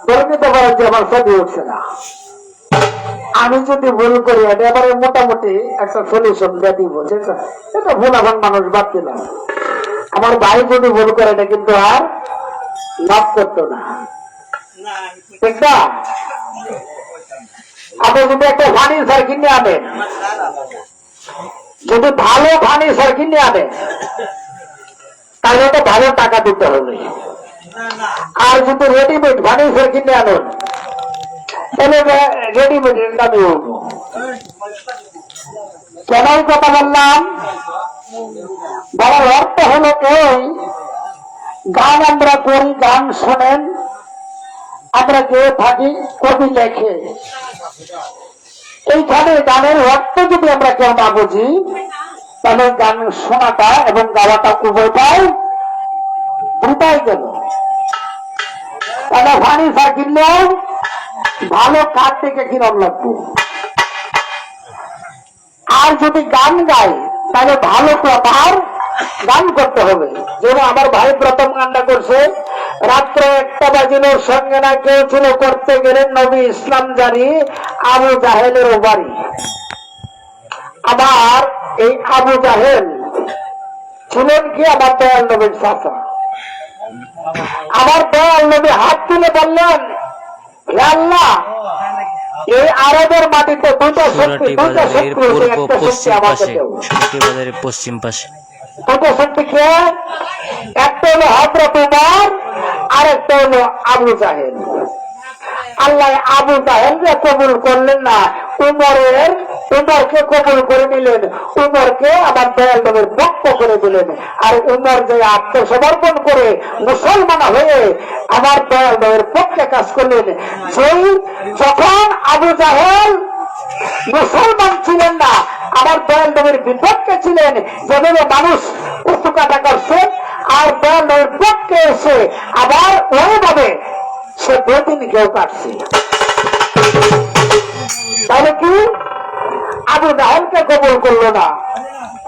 ধরে নিতে পারেন যে আমার ছবি উঠছে না, আমি যদি ভুল করি এটা এবারে মোটামুটি একটা সলিউশন দিয়ে দিব, এটা ভুল এখন মানুষ বাদ দিলাম। আমার ভাই যদি ভুল করে এটা কিন্তু আর লাভ করতো না, ঠিক না? আপনি যদি একটা ফার্নিচার কিনে আনেন, যদি ভালো ফার্নিচার কিনে আনেন তাহলে তো ভালো টাকা দিতে হবে। আর যদি রেডিমেড ফার্নিচার কিনে আনেন তাহলে রেডিমেডের দামে হবো। কেন কথা বললাম? বলার অর্থ হলো এই, গান আমরা করি, গান শোনেন, আমরা গেয়ে থাকি, কবি লেখে, এইখানে গানের অর্থ যদি আমরা কেউ না বুঝি তাহলে গান শোনাটা এবং গাওয়াটা উভয়টাই বৃথাই গেল। তাহলে ফার্নিচার কিনলেও ভালো কাঠ থেকে কিরম লাগবে, আর যদি গান গাই তাহলে ভালো কথার গান করতে হবে। যেন আমার ভাই প্রথম গানটা করছে, রাত্র 1টা বাজিল সঙ্গে না কেউ ছিল, করতে গেলেন নবী ইসলাম জারি, আবু জাহেলের বাড়ি। আবার এই আবু জাহেল ছিলেন কি আমার দয়াল নবীর চাচা। আমার দয়াল নবী হাত তুলে বললেন, হে আল্লাহ, এই আরবের মাটিতে দুইটা শক্তি, একটা শক্তি আমাকে দেও। পশ্চিম পাশে দুটো শক্তি কে? একটা হলো হযরত উমর, আর একটা হলো আবু জাহেল। আল্লাহ আবু জাহেলকে কবুল করলেন না, উমরকে কবুল করে নিলেন, উমরকে আমার দয়াল নবীর পক্ষ করে দিলেন। আর উমর যে আত্মসমর্পণ করে মুসলমান হয়ে আমার দয়াল নবীর পক্ষে কাজ করলেন। যখন আবু জাহেল মুসলমান ছিলেন না, আমার দয়াল নবীর বিপক্ষে ছিলেন, যেভাবে মানুষ উৎসুকাটা করছে, আর দয়াল নবীর পক্ষে এসে আবার ওইভাবে সে বেদিন কেউ কাটছে। তাহলে কি আবু জাহেলকে কবুল করলো না,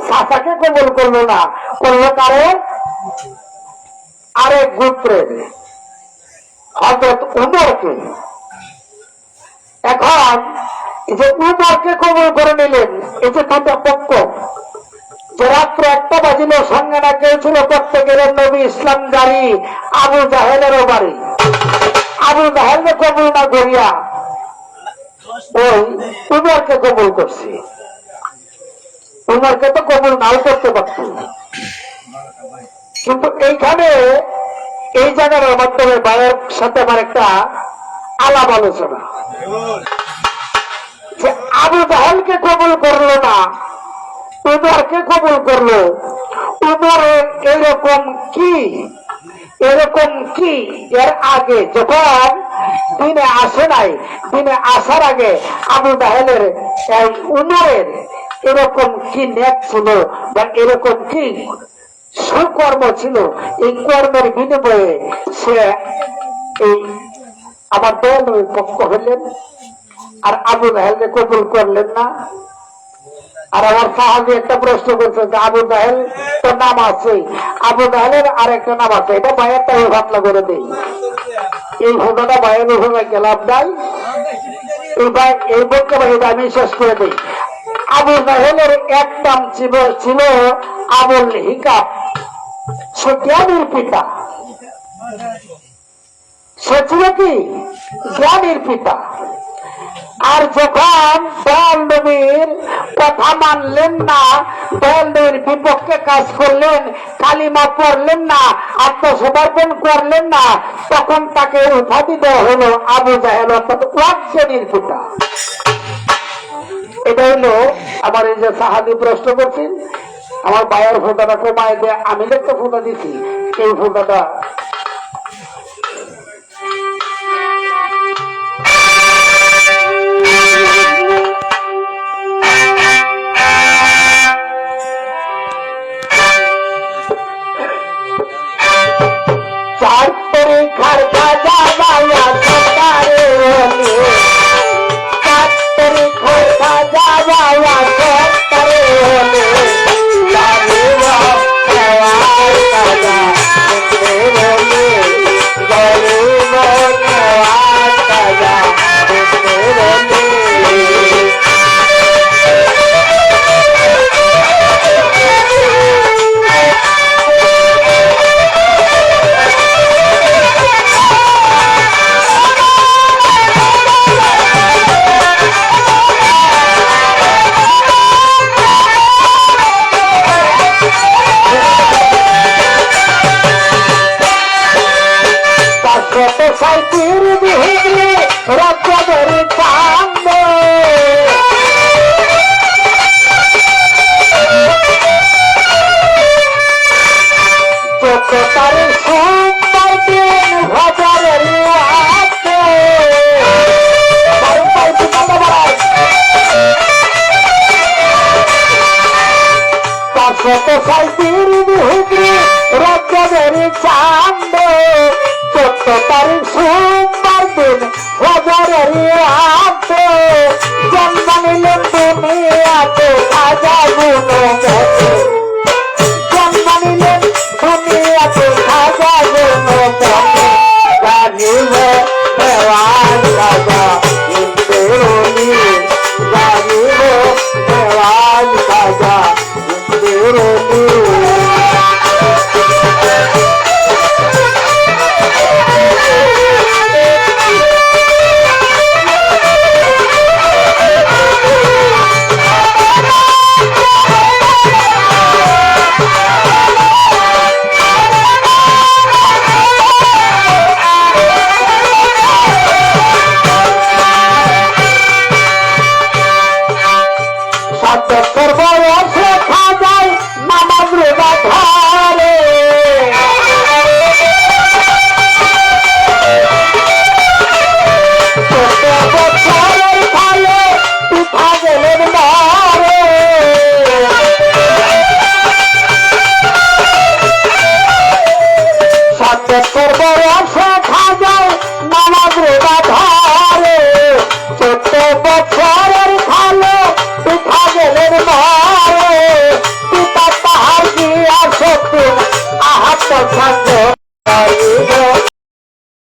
চাচাকে কবুল করলো না, করলো কারণ আরেক গোত্রের হযরত উমরকে। এখন এই যে উমরকে কবুল করে নিলেন, এই যে দুটো পক্ষ, যে রাত্র 1টা বাজিল সঙ্গে না কেউ ছিল, করতে গেলেন নবী ইসলাম জারি, আবু জাহেলেরও বাড়ি। আবু জাহেলকে কবুল না করিয়া ওই উমরকে কবুল করছে। উমরকে তো কবুল নাও করতে পারত, কিন্তু এইখানে এই জায়গার মাধ্যমে ভাইয়ের সাথে আমার একটা আলাপ আলোচনা, যে আবু জাহেলকে কবুল করলো না, উমরকে কবুল করলো। উমরের এরকম কি এর আগে যখন দিনে আসে নাই, দিনে আসার আগে আবু জাহেলের উমরের এরকম কি নেক ছিল, বা এরকম কি সুকর্ম ছিল, এই কর্মের বিনিময়ে সে এই আমার দয়াল নবীর পক্ষ হলেন, আর আবু জাহেলকে কবুল করলেন না। আর আমার সাহাবী একটা প্রশ্ন করছে যে আবু জাহেল তো নাম আছে, আবু জাহেলের আর একটা নাম আছে, এটা ভাইয়েরটা ঘটনা করে দেই। এই ঘটনাটা ভাইয়ের উপরে লাভ নাই, এই বক্তব্য আমি শেষ করে দিই। আবু জাহেলের এক নাম ছিল আবুল হিকাম, সে জ্ঞানীর পিতা। সে ছিল কি? জ্ঞানীর পিতা। আর যখন দয়াল নবীর কথা মানলেন না, দয়াল নবীর বিপক্ষে কাজ করলেন, কালিমা পড়লেন না, আত্মসমর্পণ করলেন না, তখন তাকে উপাধি দেওয়া হলো আবু জাহেল, অর্থাৎ অজ্ঞানীর পিতা। এটা হলো আমার এই যে সাহাবী প্রশ্ন করছেন, আমার ভাইয়ের ফোটাটা কমায় দিয়ে আমি একটা ফোটা দিচ্ছি, এই ফোটাটা নিলেন দুনিয়াতে খাজা গুনো মনে, জন্ম নিলেন দুনিয়াতে খাজা গুনো মনে, জানিব দেওয়ান খাজা ইন্দ্রনী, জানিব দেওয়ান খাজা ইন্দ্রনী। সত্তর বয়সে খাজায় নামাজ রোজা ধরে, বছরের ফলে পিঠা গেলেন মরে, সত্তর বয়সে খাজায় নামাজ রোজা ধরে, 14 বছরের ফলে পিঠা গেলেন মরে, পিতা তাহার গিয়া সত্যি আহাত সঙ্গ